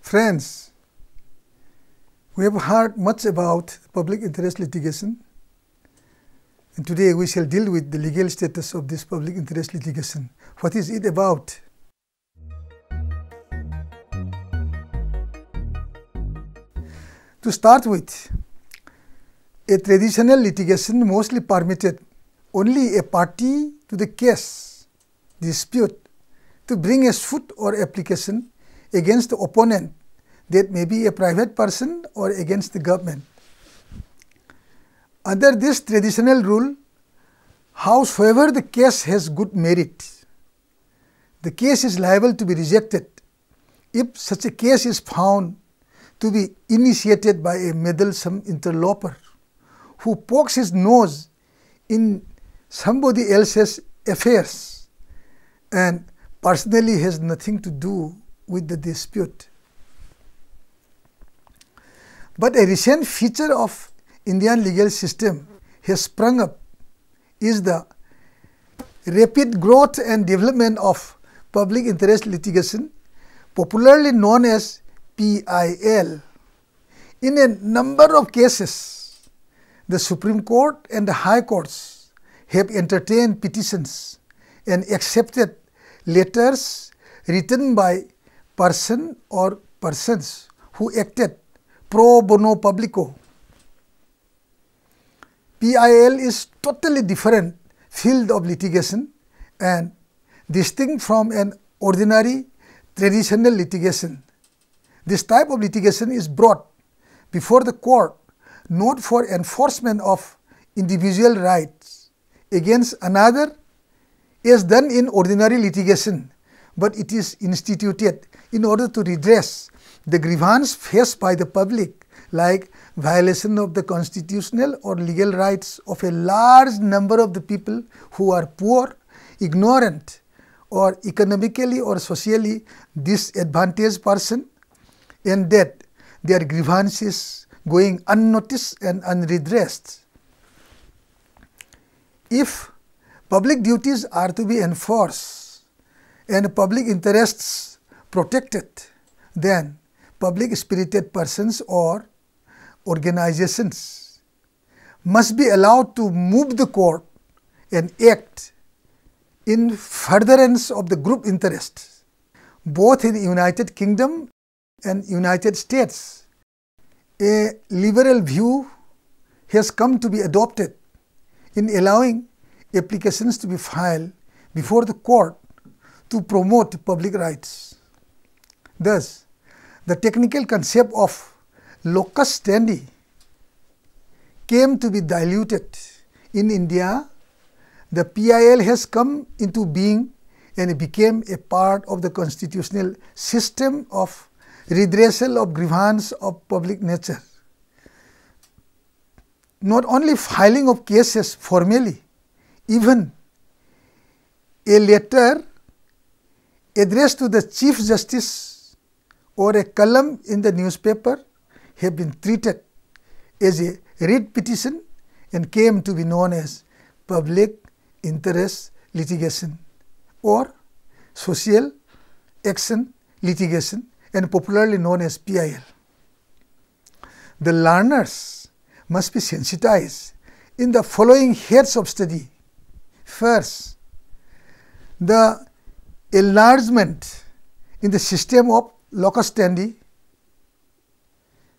Friends, we have heard much about public interest litigation, and today we shall deal with the legal status of this public interest litigation. What is it about? To start with, a traditional litigation mostly permitted only a party to the case dispute to bring a suit or application against the opponent, that may be a private person or against the government. Under this traditional rule, howsoever the case has good merit, the case is liable to be rejected if such a case is found to be initiated by a meddlesome interloper who pokes his nose in somebody else's affairs and personally has nothing to do with the dispute. But a recent feature of Indian legal system has sprung up is the rapid growth and development of public interest litigation, popularly known as PIL. In a number of cases, the Supreme Court and the High Courts have entertained petitions and accepted letters written by person or persons who acted pro bono publico. PIL is totally different field of litigation and distinct from an ordinary traditional litigation. This type of litigation is brought before the court not for enforcement of individual rights against another as done in ordinary litigation, but it is instituted in order to redress the grievance faced by the public, like violation of the constitutional or legal rights of a large number of the people who are poor, ignorant, or economically or socially disadvantaged person, and that their grievances going unnoticed and unredressed. If public duties are to be enforced and public interests protected, then public spirited persons or organizations must be allowed to move the court and act in furtherance of the group interests. Both in the United Kingdom and United States, a liberal view has come to be adopted in allowing applications to be filed before the court to promote public rights. Thus, the technical concept of locus standi came to be diluted. In India, the PIL has come into being and became a part of the constitutional system of redressal of grievance of public nature. Not only filing of cases formally, even a letter addressed to the Chief Justice or a column in the newspaper have been treated as a writ petition and came to be known as public interest litigation or social action litigation, and popularly known as PIL. The learners must be sensitized in the following heads of study. First, the enlargement in the system of locus standi.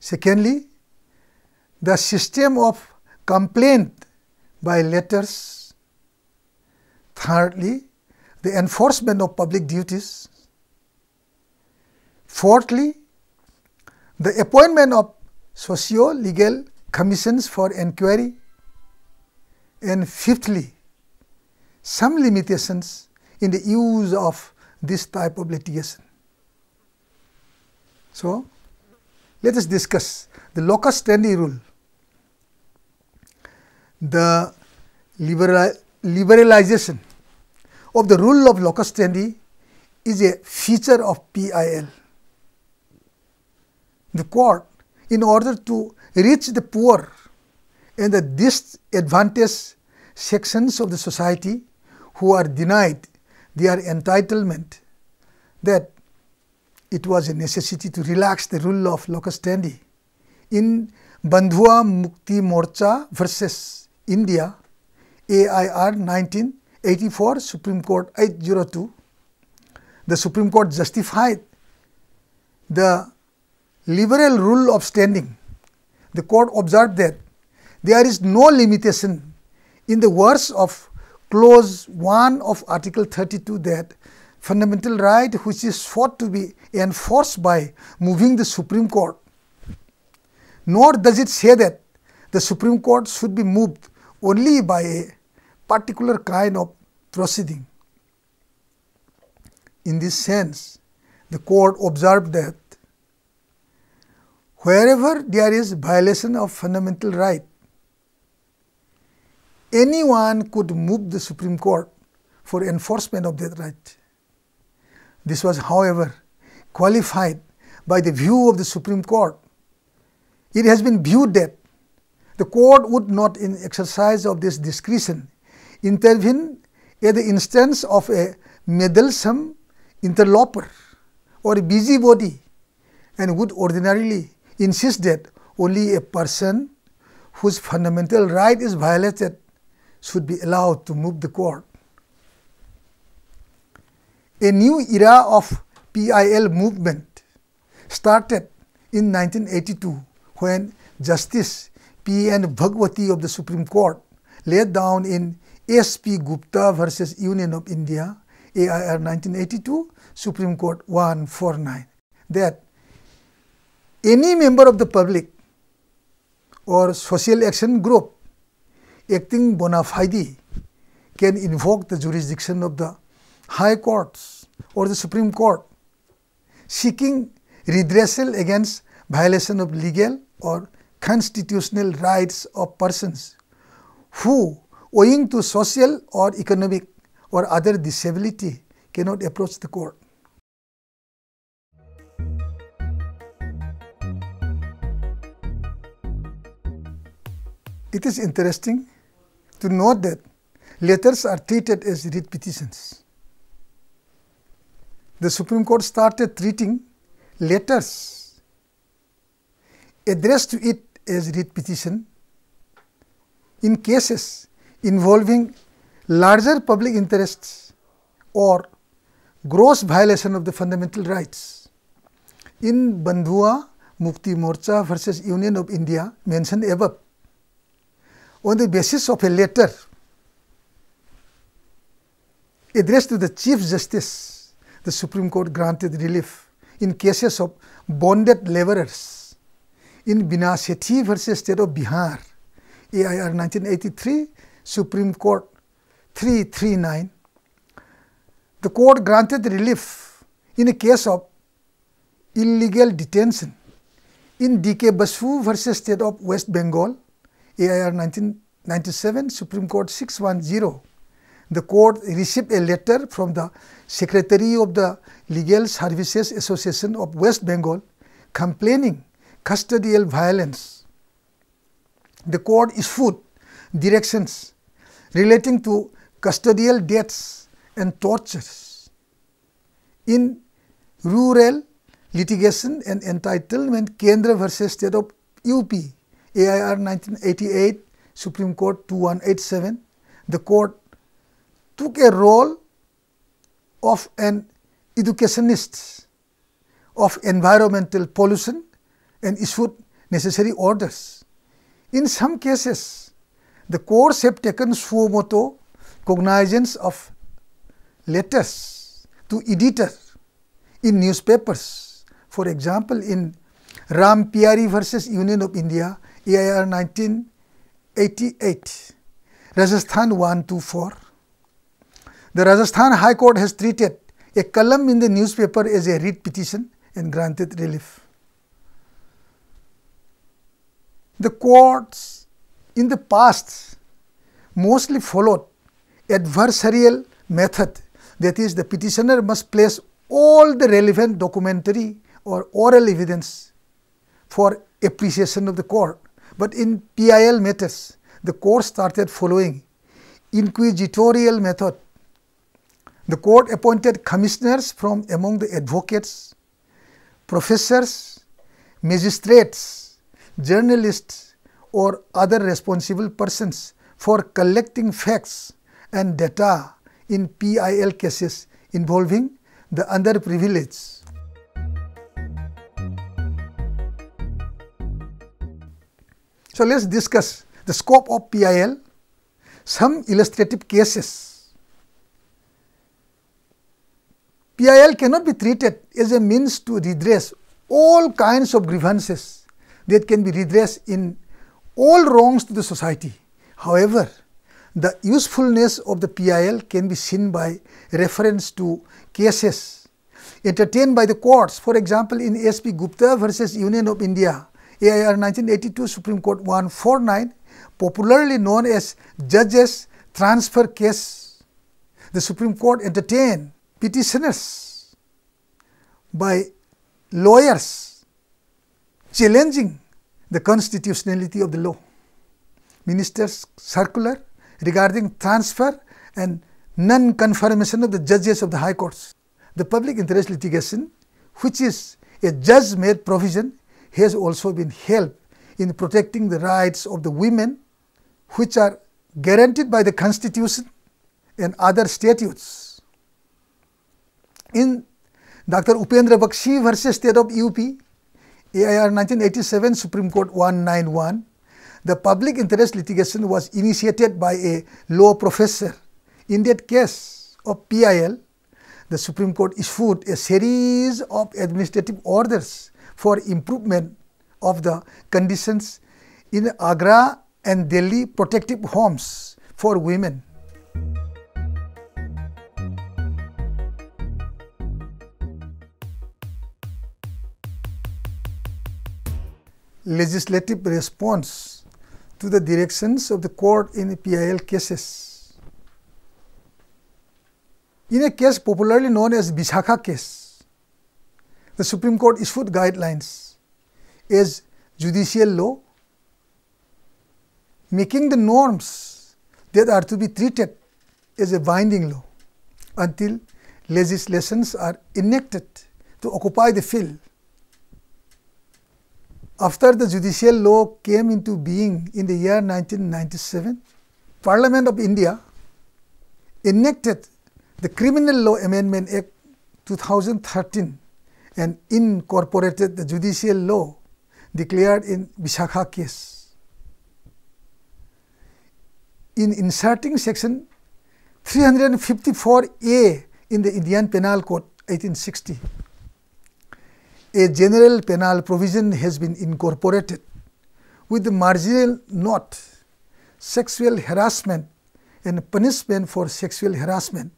Secondly, the system of complaint by letters. Thirdly, the enforcement of public duties. Fourthly, the appointment of socio-legal commissions for inquiry. And fifthly, some limitations in the use of this type of litigation. So, let us discuss the locus standi rule. The liberalization of the rule of locus standi is a feature of PIL. The court, in order to reach the poor and the disadvantaged sections of the society who are denied their entitlement, that it was a necessity to relax the rule of locus standi. In Bandhua Mukti Morcha versus India, AIR 1984, Supreme Court 802, the Supreme Court justified the liberal rule of standing. The court observed that there is no limitation in the words of clause 1 of Article 32 that fundamental right which is sought to be enforced by moving the Supreme Court, nor does it say that the Supreme Court should be moved only by a particular kind of proceeding. In this sense, the court observed that wherever there is violation of fundamental right, anyone could move the Supreme Court for enforcement of that right. This was, however, qualified by the view of the Supreme Court. It has been viewed that the court would not, in exercise of this discretion, intervene at the instance of a meddlesome interloper or a busybody, and would ordinarily insist that only a person whose fundamental right is violated should be allowed to move the court. A new era of PIL movement started in 1982 when Justice P.N. Bhagwati of the Supreme Court laid down in S.P. Gupta versus Union of India, AIR 1982, Supreme Court 149, that any member of the public or social action group acting bona fide can invoke the jurisdiction of the High Courts or the Supreme Court, seeking redressal against violation of legal or constitutional rights of persons who, owing to social or economic or other disability, cannot approach the court. It is interesting to note that letters are treated as writ petitions. The Supreme Court started treating letters addressed to it as writ petition in cases involving larger public interests or gross violation of the fundamental rights. In Bandhua Mukti Morcha versus Union of India mentioned above, on the basis of a letter addressed to the Chief Justice, the Supreme Court granted relief in cases of bonded laborers. In Bina Sethi versus State of Bihar, AIR 1983, Supreme Court 339, the court granted relief in a case of illegal detention. In D.K. Basu versus State of West Bengal, AIR 1997, Supreme Court 610, the court received a letter from the Secretary of the Legal Services Association of West Bengal complaining custodial violence. The court issued directions relating to custodial deaths and tortures. In rural litigation and entitlement, Kendra versus State of UP, AIR 1988, Supreme Court 2187, the court took a role of an educationist of environmental pollution and issued necessary orders. In some cases, the courts have taken suo motu cognizance of letters to editor in newspapers. For example, in Ram Pyari versus Union of India, AIR 1988, Rajasthan 124. The Rajasthan High Court has treated a column in the newspaper as a writ petition and granted relief. The courts in the past mostly followed adversarial method, that is, the petitioner must place all the relevant documentary or oral evidence for appreciation of the court. But in PIL matters, the court started following inquisitorial method. The court appointed commissioners from among the advocates, professors, magistrates, journalists, or other responsible persons for collecting facts and data in PIL cases involving the underprivileged. So let's discuss the scope of PIL, some illustrative cases. PIL cannot be treated as a means to redress all kinds of grievances that can be redressed in all wrongs to the society. However, the usefulness of the PIL can be seen by reference to cases entertained by the courts. For example, in SP Gupta versus Union of India, AIR 1982, Supreme Court 149, popularly known as Judges Transfer Case, the Supreme Court entertained petitioners by lawyers challenging the constitutionality of the law. Minister's circular regarding transfer and non-confirmation of the judges of the high courts. The public interest litigation, which is a judge-made provision, has also been helped in protecting the rights of the women, which are guaranteed by the Constitution and other statutes. In Dr. Upendra Bakshi versus State of UP, AIR 1987, Supreme Court 191, the public interest litigation was initiated by a law professor. In that case of PIL, the Supreme Court issued a series of administrative orders for improvement of the conditions in Agra and Delhi protective homes for women. Legislative response to the directions of the court in PIL cases. In a case popularly known as Vishakha case, the Supreme Court issued guidelines as judicial law, making the norms that are to be treated as a binding law until legislations are enacted to occupy the field. After the judicial law came into being in the year 1997, Parliament of India enacted the Criminal Law Amendment Act 2013 and incorporated the judicial law declared in Vishakha case. In inserting section 354A in the Indian Penal Code 1860, a general penal provision has been incorporated with the marginal note sexual harassment and punishment for sexual harassment,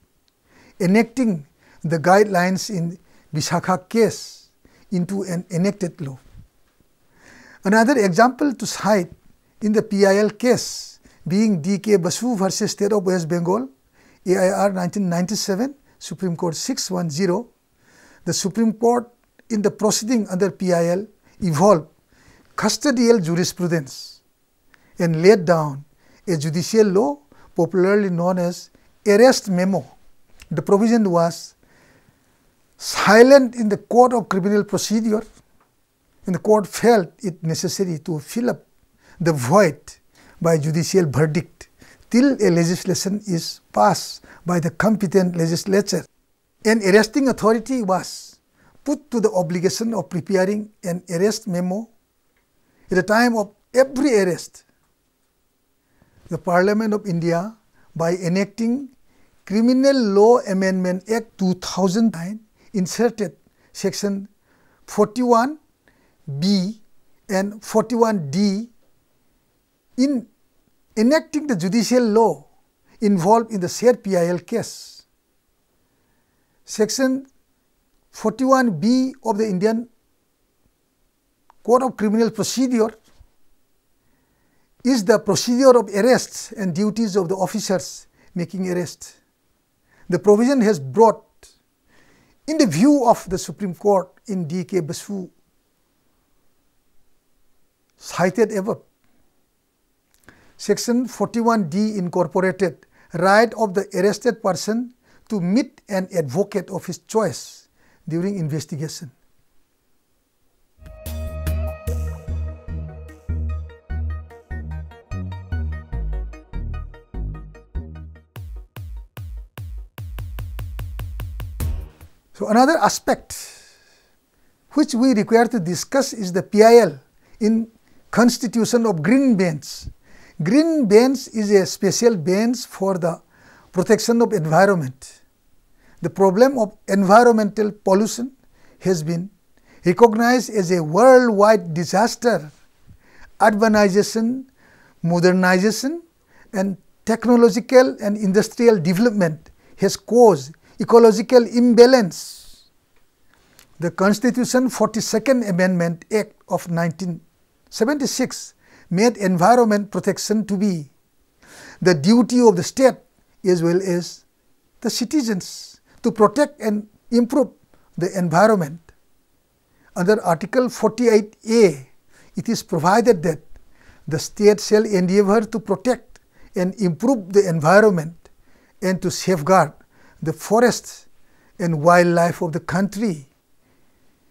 enacting the guidelines in Vishakha case into an enacted law. Another example to cite in the PIL case being D.K. Basu versus State of West Bengal, AIR 1997, Supreme Court 610, the Supreme Court in the proceeding under PIL evolved custodial jurisprudence and laid down a judicial law popularly known as arrest memo. The provision was silent in the Code of Criminal Procedure, and the court felt it necessary to fill up the void by judicial verdict till a legislation is passed by the competent legislature. An arresting authority was put to the obligation of preparing an arrest memo at the time of every arrest. The Parliament of India, by enacting Criminal Law Amendment Act 2009, inserted section 41B and 41D in enacting the judicial law involved in the said PIL case. Section 41B of the Indian Code of Criminal Procedure is the procedure of arrests and duties of the officers making arrest. The provision has brought in the view of the Supreme Court in D.K. Basu cited above. Section 41D incorporated right of the arrested person to meet an advocate of his choice during investigation. So, another aspect which we require to discuss is the PIL in constitution of green bench. Green bench is a special bench for the protection of environment. The problem of environmental pollution has been recognized as a worldwide disaster. Urbanization, modernization and technological and industrial development has caused ecological imbalance. The Constitution 42nd Amendment Act of 1976 made environment protection to be the duty of the state as well as the citizens to protect and improve the environment. Under Article 48A, it is provided that the state shall endeavor to protect and improve the environment and to safeguard the forests and wildlife of the country.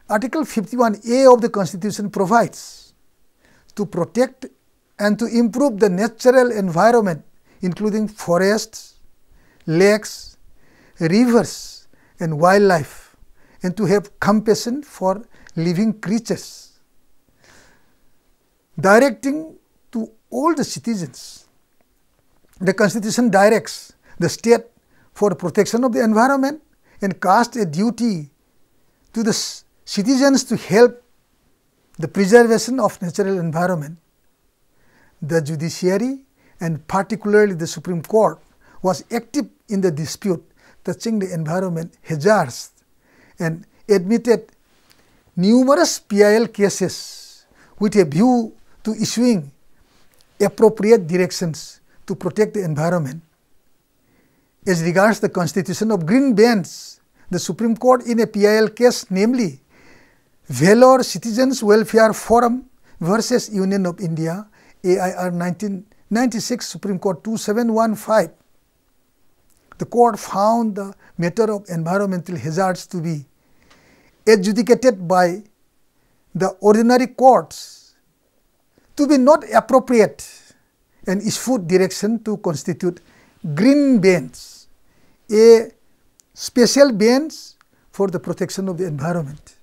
Article 51A of the Constitution provides to protect and to improve the natural environment, including forests, lakes, rivers and wildlife, and to have compassion for living creatures. Directing to all the citizens, the Constitution directs the state for protection of the environment and casts a duty to the citizens to help the preservation of natural environment. The judiciary and particularly the Supreme Court was active in the dispute touching the environment hazards and admitted numerous PIL cases with a view to issuing appropriate directions to protect the environment. As regards the constitution of green bench, the Supreme Court in a PIL case, namely Vellore Citizens Welfare Forum versus Union of India, AIR 1996, Supreme Court 2715, the court found the matter of environmental hazards to be adjudicated by the ordinary courts to be not appropriate and issued direction to constitute green bench, a special bench for the protection of the environment.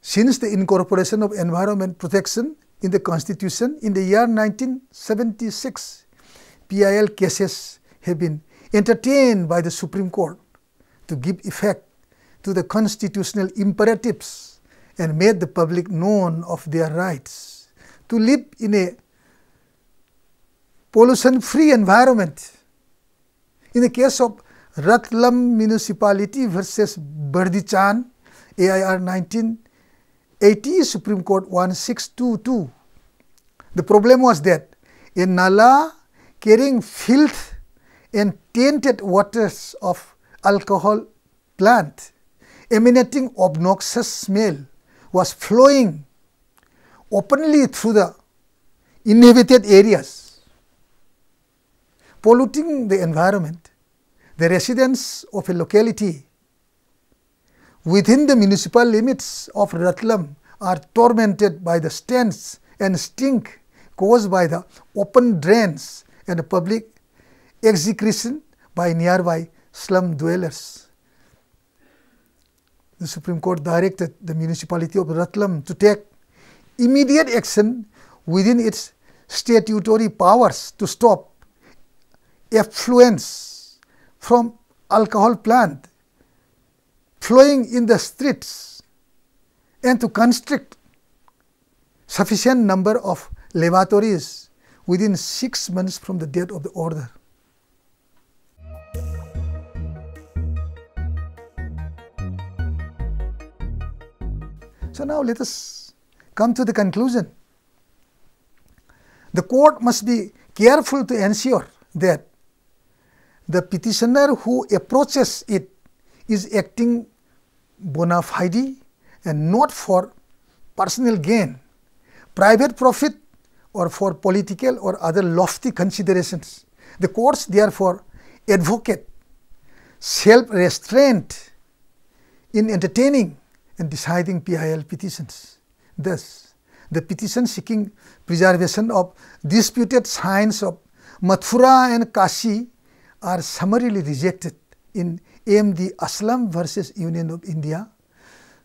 Since the incorporation of environment protection in the Constitution in the year 1976, PIL cases have been entertained by the Supreme Court to give effect to the constitutional imperatives and made the public known of their rights to live in a pollution-free environment. In the case of Ratlam Municipality versus Bardichan, AIR 1980, Supreme Court 1622, the problem was that a nala carrying filth and tainted waters of alcohol plant emanating obnoxious smell was flowing openly through the inhabited areas, polluting the environment. The residents of a locality within the municipal limits of Ratlam are tormented by the stench and stink caused by the open drains and public execration by nearby slum dwellers. The Supreme Court directed the municipality of Ratlam to take immediate action within its statutory powers to stop effluents from alcohol plant flowing in the streets and to construct sufficient number of lavatories within 6 months from the date of the order. So now let us come to the conclusion. The court must be careful to ensure that the petitioner who approaches it is acting bona fide and not for personal gain, private profit, or for political or other lofty considerations. The courts therefore advocate self-restraint in entertaining and deciding PIL petitions. Thus, the petition seeking preservation of disputed signs of Mathura and Kashi are summarily rejected in AMD Aslam versus Union of India,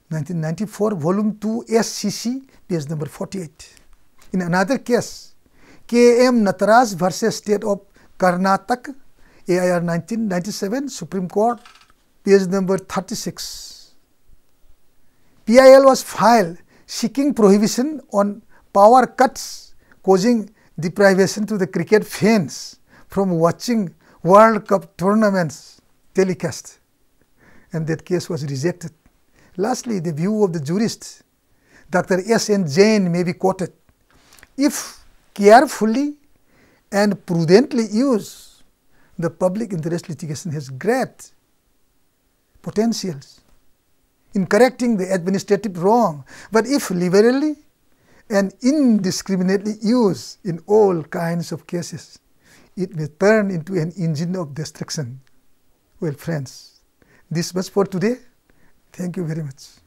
1994, volume 2, SCC, page number 48. In another case, KM Nataraj versus State of Karnataka, AIR 1997, Supreme Court, page number 36. PIL was filed seeking prohibition on power cuts causing deprivation to the cricket fans from watching World Cup tournaments telecast, and that case was rejected. Lastly, the view of the jurist, Dr. S.N. Jain, may be quoted. If carefully and prudently used, the public interest litigation has great potentials in correcting the administrative wrong, but if liberally and indiscriminately used in all kinds of cases, it may turn into an engine of destruction. Well, friends, this much for today. Thank you very much.